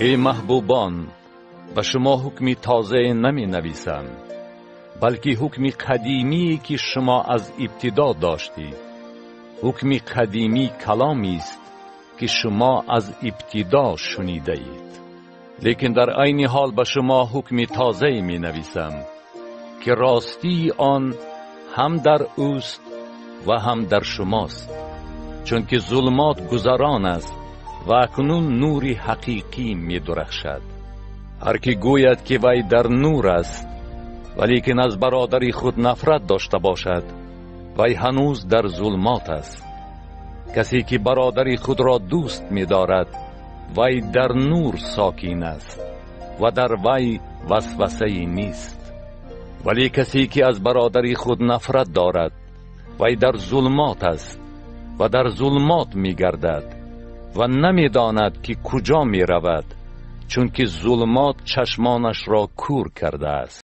ای محبوبان، به شما حکمی تازه نمی نویسم، بلکه حکمی قدیمی که شما از ابتدا داشتید. حکمی قدیمی کلامی است که شما از ابتدا شنیده اید. لیکن در عین حال به شما حکمی تازه می نویسم که راستی آن هم در اوست و هم در شماست، چون که ظلمات گذران است و اکنون نور حقیقی می درخشد. هر که گوید که وی در نور است ولیکن از برادری خود نفرت داشته باشد، وی هنوز در ظلمات است. کسی که برادری خود را دوست می دارد وی در نور ساکن است و در وی وسوسه نیست. ولی کسی که از برادری خود نفرت دارد وی در ظلمات است و در ظلمات می گردد و نمی داند که کجا می رود، چون که ظلمات چشمانش را کور کرده است.